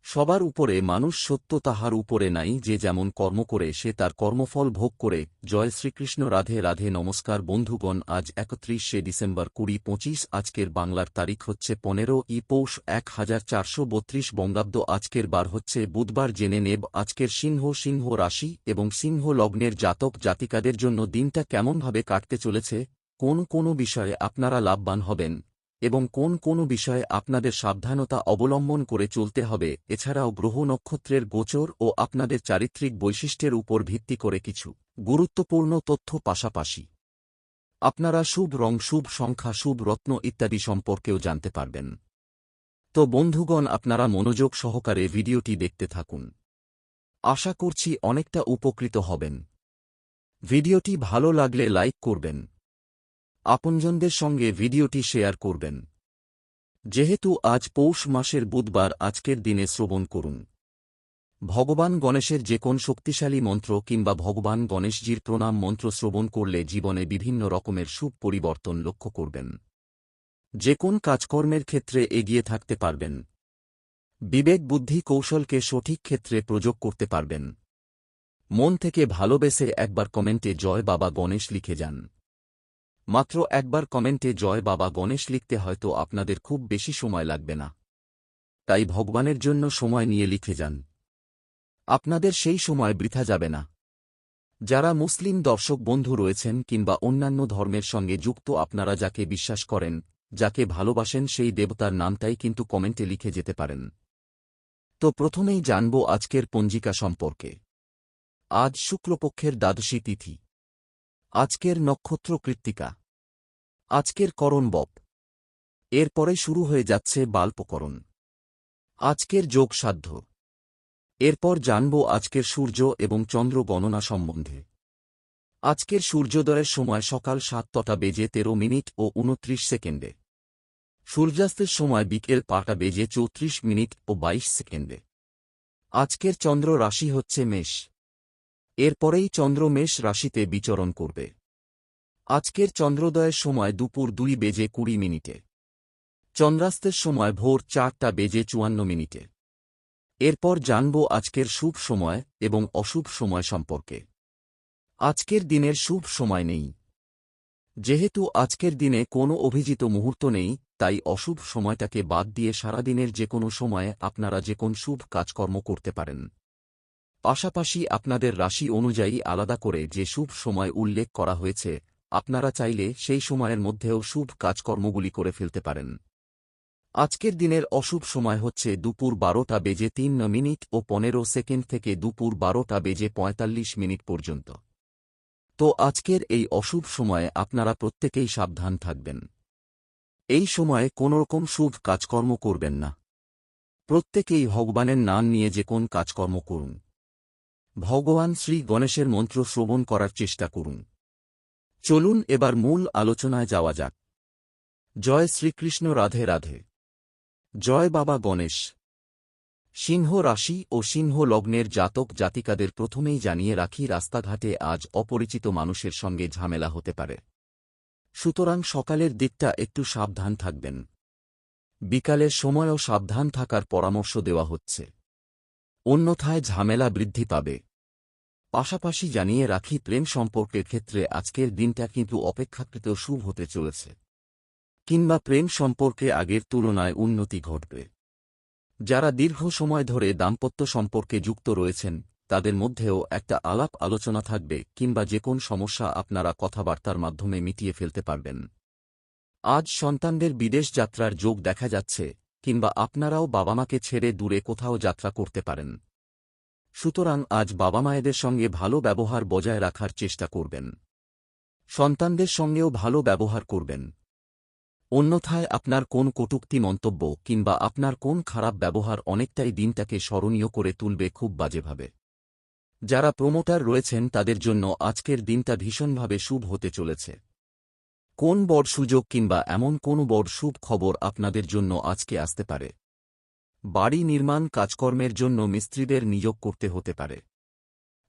সবার উপরে মানুষ সত্য, তাহার উপরে নাই। যে যেমন কর্ম করে সে তার কর্মফল ভোগ করে। জয় শ্রীকৃষ্ণ। রাধে রাধে। নমস্কার বন্ধুগণ, আজ 31শে ডিসেম্বর 2025। আজকের বাংলার তারিখ হচ্ছে 15ই পৌষ 1432 বঙ্গাব্দ। আজকের বার হচ্ছে বুধবার। জেনে নেব আজকের সিংহ রাশি এবং সিংহ লগ্নের জাতক জাতিকাদের জন্য দিনটা কেমনভাবে কাটতে চলেছে, কোন বিষয়ে আপনারা লাভবান হবেন এবং কোন বিষয়ে আপনাদের সাবধানতা অবলম্বন করে চলতে হবে। এছাড়াও গ্রহ নক্ষত্রের গোচর ও আপনাদের চারিত্রিক বৈশিষ্ট্যের উপর ভিত্তি করে কিছু গুরুত্বপূর্ণ তথ্য, পাশাপাশি আপনারা শুভ রং, শুভ সংখ্যা, শুভ রত্ন ইত্যাদি সম্পর্কেও জানতে পারবেন। তো বন্ধুগণ, আপনারা মনোযোগ সহকারে ভিডিওটি দেখতে থাকুন। আশা করছি অনেকটা উপকৃত হবেন। ভিডিওটি ভালো লাগলে লাইক করবেন, আপনজনদের সঙ্গে ভিডিওটি শেয়ার করবেন। যেহেতু আজ পৌষ মাসের বুধবার, আজকের দিনে শ্রবণ করুন ভগবান গণেশের যে কোন শক্তিশালী মন্ত্র কিংবা ভগবান গণেশজির প্রণাম মন্ত্র। শ্রবণ করলে জীবনে বিভিন্ন রকমের শুভ পরিবর্তন লক্ষ্য করবেন। যে কোন কাজকর্মের ক্ষেত্রে এগিয়ে থাকতে পারবেন। বিবেক, বুদ্ধি, কৌশলকে সঠিক ক্ষেত্রে প্রয়োগ করতে পারবেন। মন থেকে ভালোবেসে একবার কমেন্টে জয় বাবা গণেশ লিখে যান। মাত্র একবার কমেন্টে জয় বাবা গণেশ লিখতে হয়তো আপনাদের খুব বেশি সময় লাগবে না, তাই ভগবানের জন্য সময় নিয়ে লিখে যান। আপনাদের সেই সময় বৃথা যাবে না। যারা মুসলিম দর্শক বন্ধু রয়েছেন কিংবা অন্যান্য ধর্মের সঙ্গে যুক্ত, আপনারা যাকে বিশ্বাস করেন, যাকে ভালোবাসেন, সেই দেবতার নামটাই কিন্তু কমেন্টে লিখে যেতে পারেন। তো প্রথমেই জানব আজকের পঞ্জিকা সম্পর্কে। আজ শুক্লপক্ষের দ্বাদশী তিথি। আজকের নক্ষত্র কৃত্তিকা। আজকের করণ বপ। এরপরে শুরু হয়ে যাচ্ছে বাল্পকরণ। আজকের যোগ সাধ্য। এরপর জানব আজকের সূর্য এবং চন্দ্র গণনা সম্বন্ধে। আজকের সূর্যোদয়ের সময় সকাল 7:13 ও 29 সেকেন্ডে। সূর্যাস্তের সময় বিকেল 5:34 ও 22 সেকেন্ডে। আজকের চন্দ্র রাশি হচ্ছে মেষ। এরপরেই চন্দ্র মেষ রাশিতে বিচরণ করবে। আজকের চন্দ্রোদয়ের সময় দুপুর 2:20। চন্দ্রাস্তের সময় ভোর 4:54। এরপর জানব আজকের শুভ সময় এবং অশুভ সময় সম্পর্কে। আজকের দিনের শুভ সময় নেই। যেহেতু আজকের দিনে কোনো অভিজিত মুহূর্ত নেই, তাই অশুভ সময়টাকে বাদ দিয়ে সারাদিনের যে কোনো সময়ে আপনারা যে কোন শুভ কাজকর্ম করতে পারেন। পাশাপাশি আপনাদের রাশি অনুযায়ী আলাদা করে যে শুভ সময় উল্লেখ করা হয়েছে, আপনারা চাইলে সেই সময়ের মধ্যেও শুভ কাজকর্মগুলি করে ফেলতে পারেন। আজকের দিনের অশুভ সময় হচ্ছে দুপুর 12:03 ও 15 সেকেন্ড থেকে দুপুর 12:45 পর্যন্ত। তো আজকের এই অশুভ সময়ে আপনারা প্রত্যেকেই সাবধান থাকবেন। এই সময়ে কোনোরকম শুভ কাজকর্ম করবেন না। প্রত্যেকেই ভগবানের নাম নিয়ে যে কোন কাজকর্ম করুন। ভগবান শ্রী গণেশের মন্ত্র শ্রবণ করার চেষ্টা করুন। চলুন এবার মূল আলোচনায় যাওয়া যাক। জয় শ্রীকৃষ্ণ। রাধে রাধে। জয় বাবা গণেশ। সিংহ রাশি ও সিংহ লগ্নের জাতক জাতিকাদের প্রথমেই জানিয়ে রাখি, রাস্তাঘাটে আজ অপরিচিত মানুষের সঙ্গে ঝামেলা হতে পারে। সুতরাং সকালের দিকটা একটু সাবধান থাকবেন। বিকালের সময়ও সাবধান থাকার পরামর্শ দেওয়া হচ্ছে, অন্যথায় ঝামেলা বৃদ্ধি পাবে। পাশাপাশি জানিয়ে রাখি, প্রেম সম্পর্কের ক্ষেত্রে আজকের দিনটা কিন্তু অপেক্ষাকৃত শুভ হতে চলেছে, কিংবা প্রেম সম্পর্কে আগের তুলনায় উন্নতি ঘটবে। যারা দীর্ঘ সময় ধরে দাম্পত্য সম্পর্কে যুক্ত রয়েছেন, তাদের মধ্যেও একটা আলাপ আলোচনা থাকবে, কিংবা যে কোন সমস্যা আপনারা কথাবার্তার মাধ্যমে মিটিয়ে ফেলতে পারবেন। আজ সন্তানদের বিদেশ যাত্রার যোগ দেখা যাচ্ছে, কিংবা আপনারাও বাবা মাকে ছেড়ে দূরে কোথাও যাত্রা করতে পারেন। সুতরাং আজ বাবা মায়েদের সঙ্গে ভালো ব্যবহার বজায় রাখার চেষ্টা করবেন। সন্তানদের সঙ্গেও ভালো ব্যবহার করবেন। অন্যথায় আপনার কোন কটূক্তি মন্তব্য কিংবা আপনার কোন খারাপ ব্যবহার অনেকটাই দিনটাকে স্মরণীয় করে তুলবে খুব বাজেভাবে। যারা প্রমোটার রয়েছেন তাদের জন্য আজকের দিনটা ভীষণভাবে শুভ হতে চলেছে। কোন বড় সুযোগ কিংবা এমন কোন বড় শুভ খবর আপনাদের জন্য আজকে আসতে পারে। বাড়ি নির্মাণ কাজকর্মের জন্য মিস্ত্রিদের নিয়োগ করতে হতে পারে।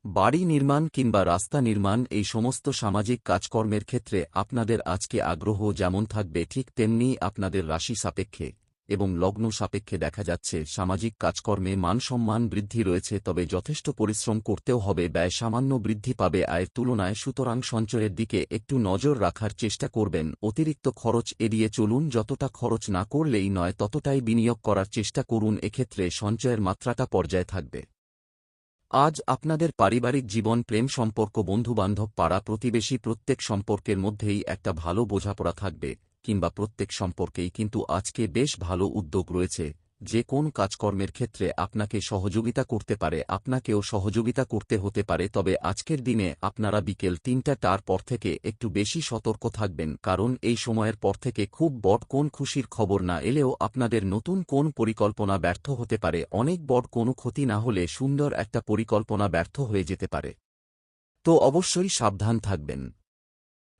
বাড়ি নির্মাণ কিংবা রাস্তা নির্মাণ, এই সমস্ত সামাজিক কাজকর্মের ক্ষেত্রে আপনাদের আজকে আগ্রহ যেমন থাকবে, ঠিক তেমনি আপনাদের রাশি সাপেক্ষে এবং লগ্ন সাপেক্ষে দেখা যাচ্ছে সামাজিক কাজকর্মে মান-সম্মান বৃদ্ধি রয়েছে, তবে যথেষ্ট পরিশ্রম করতেও হবে, ব্যয় সামান্য বৃদ্ধি পাবে আয়ের তুলনায়, সুতরাং সঞ্চয়ের দিকে একটু নজর রাখার চেষ্টা করবেন। অতিরিক্ত খরচ এড়িয়ে চলুন, যতটা খরচ না করলেই নয় ততটাই বিনিয়োগ করার চেষ্টা করুন, এক্ষেত্রে সঞ্চয়ের মাত্রাটা পর্যায়ে থাকবে। আজ আপনাদের পারিবারিক জীবন, প্রেম সম্পর্ক, বন্ধুবান্ধব, পাড়া প্রতিবেশী প্রত্যেক সম্পর্কের মধ্যেই একটা ভালো বোঝাপড়া থাকবে, কিংবা প্রত্যেক সম্পর্কেই কিন্তু আজকে বেশ ভালো উদ্যোগ রয়েছে। যে কোন কাজকর্মের ক্ষেত্রে আপনাকে সহযোগিতা করতে পারে, আপনাকেও সহযোগিতা করতে হতে পারে, তবে আজকের দিনে আপনারা বিকেল ৩টার পর থেকে একটু বেশি সতর্ক থাকবেন, কারণ এই সময়ের পর থেকে খুব বড় কোন খুশির খবর না এলেও আপনাদের নতুন কোন পরিকল্পনা ব্যর্থ হতে পারে, অনেক বড় কোনো ক্ষতি না হলে সুন্দর একটা পরিকল্পনা ব্যর্থ হয়ে যেতে পারে। তো অবশ্যই সাবধান থাকবেন।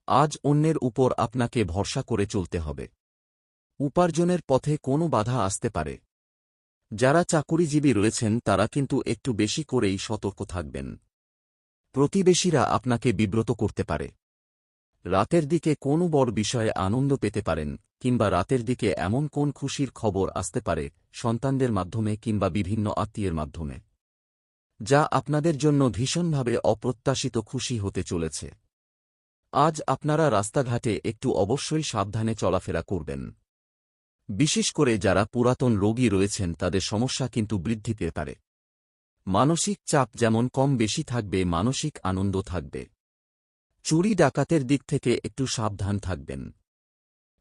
আজ অন্যের উপর আপনাকে ভরসা করে চলতে হবে। উপার্জনের পথে কোনো বাধা আসতে পারে। যারা চাকুরিজীবী রয়েছেন তারা কিন্তু একটু বেশি করেই সতর্ক থাকবেন। প্রতিবেশীরা আপনাকে বিব্রত করতে পারে। রাতের দিকে কোনো বড় বিষয়ে আনন্দ পেতে পারেন, কিংবা রাতের দিকে এমন কোন খুশির খবর আসতে পারে সন্তানদের মাধ্যমে কিংবা বিভিন্ন আত্মীয়ের মাধ্যমে, যা আপনাদের জন্য ভীষণভাবে অপ্রত্যাশিত খুশি হতে চলেছে। আজ আপনারা রাস্তাঘাটে একটু অবশ্যই সাবধানে চলাফেরা করবেন। বিশেষ করে যারা পুরাতন রোগী রয়েছেন তাদের সমস্যা কিন্তু বৃদ্ধি পেতে পারে। মানসিক চাপ যেমন কম বেশি থাকবে, মানসিক আনন্দ থাকবে। চুরি ডাকাতের দিক থেকে একটু সাবধান থাকবেন।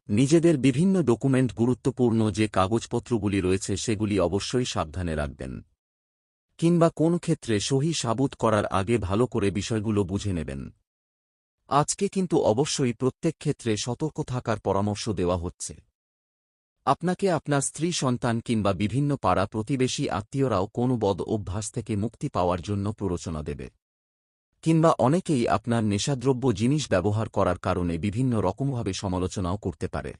নিজেদের বিভিন্ন ডকুমেন্ট, গুরুত্বপূর্ণ যে কাগজপত্রগুলি রয়েছে সেগুলি অবশ্যই সাবধানে রাখবেন, কিংবা কোন ক্ষেত্রে সহি সাবুত করার আগে ভালো করে বিষয়গুলো বুঝে নেবেন। আজকে কিন্তু অবশ্যই প্রত্যেক ক্ষেত্রে সতর্ক থাকার পরামর্শ দেওয়া হচ্ছে। আপনাকে আপনার স্ত্রী, সন্তান কিংবা বিভিন্ন পাড়া প্রতিবেশী আত্মীয়রাও কোনো বদ অভ্যাস থেকে মুক্তি পাওয়ার জন্য প্ররোচনা দেবে, কিংবা অনেকেই আপনার নেশাদ্রব্য জিনিস ব্যবহার করার কারণে বিভিন্ন রকমভাবে সমালোচনাও করতে পারে।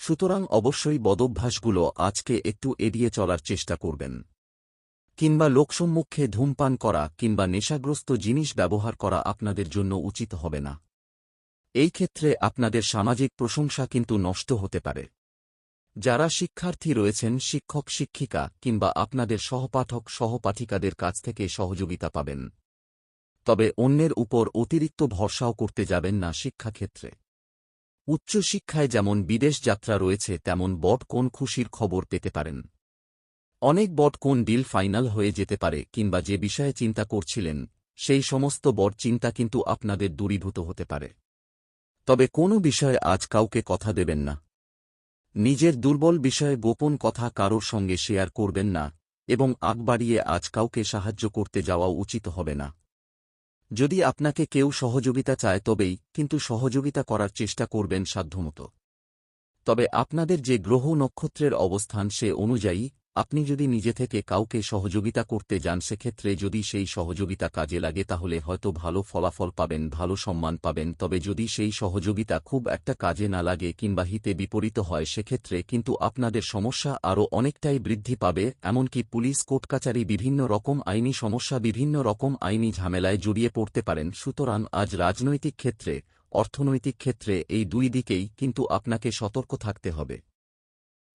সুতরাং অবশ্যই বদঅভ্যাসগুলো আজকে একটু এড়িয়ে চলার চেষ্টা করবেন, কিংবা লোকসম্মুখে ধূমপান করা কিংবা নেশাগ্রস্ত জিনিস ব্যবহার করা আপনাদের জন্য উচিত হবে না। এই ক্ষেত্রে আপনাদের সামাজিক প্রশংসা কিন্তু নষ্ট হতে পারে। যারা শিক্ষার্থী রয়েছেন, শিক্ষক শিক্ষিকা কিংবা আপনাদের সহপাঠক সহপাঠিকাদের কাছ থেকে সহযোগিতা পাবেন, তবে অন্যের উপর অতিরিক্ত ভরসাও করতে যাবেন না শিক্ষাক্ষেত্রে। উচ্চশিক্ষায় যেমন বিদেশ যাত্রা রয়েছে, তেমন বড় কোন খুশির খবর পেতে পারেন। অনেক বড় কোন ডিল ফাইনাল হয়ে যেতে পারে, কিংবা যে বিষয়ে চিন্তা করছিলেন সেই সমস্ত বড় চিন্তা কিন্তু আপনাদের দূরীভূত হতে পারে। তবে কোনো বিষয়ে আজ কাউকে কথা দেবেন না। নিজের দুর্বল বিষয়ে গোপন কথা কারোর সঙ্গে শেয়ার করবেন না, এবং আগ বাড়িয়ে আজ কাউকে সাহায্য করতে যাওয়া উচিত হবে না। যদি আপনাকে কেউ সহযোগিতা চায় তবেই কিন্তু সহযোগিতা করার চেষ্টা করবেন সাধ্যমতো। তবে আপনাদের যে গ্রহ নক্ষত্রের অবস্থান সে অনুযায়ী আপনি যদি নিজে থেকে কাউকে সহযোগিতা করতে যান, সেক্ষেত্রে যদি সেই সহযোগিতা কাজে লাগে তাহলে হয়তো ভালো ফলাফল পাবেন, ভালো সম্মান পাবেন। তবে যদি সেই সহযোগিতা খুব একটা কাজে না লাগে কিংবা হিতে বিপরীত হয়, সেক্ষেত্রে কিন্তু আপনাদের সমস্যা আরও অনেকটাই বৃদ্ধি পাবে। এমনকি পুলিশ, কোর্টকাচারি, বিভিন্ন রকম আইনি সমস্যা, বিভিন্ন রকম আইনি ঝামেলায় জড়িয়ে পড়তে পারেন। সুতরাং আজ রাজনৈতিক ক্ষেত্রে, অর্থনৈতিক ক্ষেত্রে এই দুই দিকেই কিন্তু আপনাকে সতর্ক থাকতে হবে।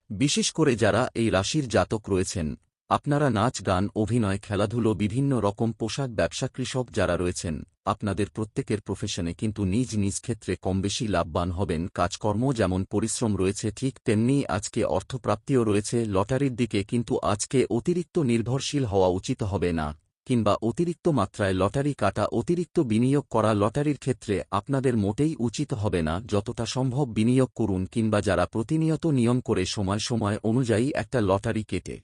বিশেষ করে যারা এই রাশির জাতক রয়েছেন, আপনারা নাচ, গান, অভিনয়, খেলাধুলো, বিভিন্ন রকম পোশাক ব্যবসা, কৃষক যারা রয়েছেন, আপনাদের প্রত্যেকের প্রফেশনে কিন্তু নিজ নিজ ক্ষেত্রে কমবেশি লাভবান হবেন। কাজকর্ম যেমন পরিশ্রম রয়েছে, ঠিক তেমনি আজকে অর্থপ্রাপ্তিও রয়েছে। লটারির দিকে কিন্তু আজকে অতিরিক্ত নির্ভরশীল হওয়া উচিত হবে না, কিংবা অতিরিক্ত মাত্রায় লটারি কাটা, অতিরিক্ত বিনিয়োগ করা লটারির ক্ষেত্রে আপনাদের মোটেই উচিত হবে না। যতটা সম্ভব বিনিয়োগ করুন, কিংবা যারা প্রতিনিয়ত নিয়ম করে সময় সময় অনুযায়ী একটা লটারি কেটে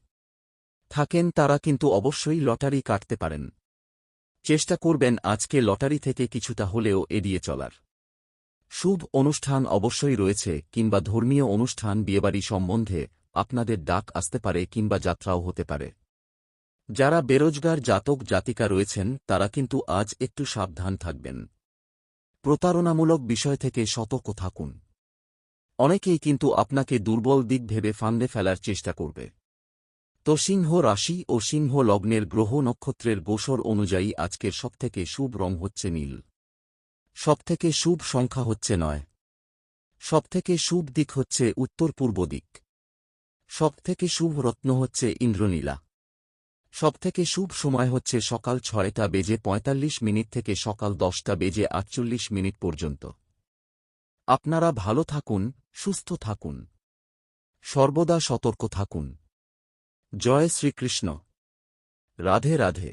থাকেন তারা কিন্তু অবশ্যই লটারি কাটতে পারেন। চেষ্টা করবেন আজকে লটারি থেকে কিছুটা হলেও এড়িয়ে চলার। শুভ অনুষ্ঠান অবশ্যই রয়েছে, কিংবা ধর্মীয় অনুষ্ঠান, বিয়েবাড়ি সম্বন্ধে আপনাদের ডাক আসতে পারে, কিংবা যাত্রাও হতে পারে। যারা বেরোজগার জাতক জাতিকা রয়েছেন তারা কিন্তু আজ একটু সাবধান থাকবেন। প্রতারণামূলক বিষয় থেকে সতর্ক থাকুন। অনেকেই কিন্তু আপনাকে দুর্বল দিক ভেবে ফাঁদে ফেলার চেষ্টা করবে। তো সিংহ রাশি ও সিংহ লগ্নের গ্রহ নক্ষত্রের গোসর অনুযায়ী আজকের সবথেকে শুভ রং হচ্ছে নীল। সবথেকে শুভ সংখ্যা হচ্ছে 9। সবথেকে শুভ দিক হচ্ছে উত্তর পূর্ব দিক। সবথেকে শুভ রত্ন হচ্ছে ইন্দ্রনীলা। সবথেকে শুভ সময় হচ্ছে সকাল 6:45 থেকে সকাল 10:48 পর্যন্ত। আপনারা ভালো থাকুন, সুস্থ থাকুন, সর্বদা সতর্ক থাকুন। জয় শ্রীকৃষ্ণ। রাধে রাধে।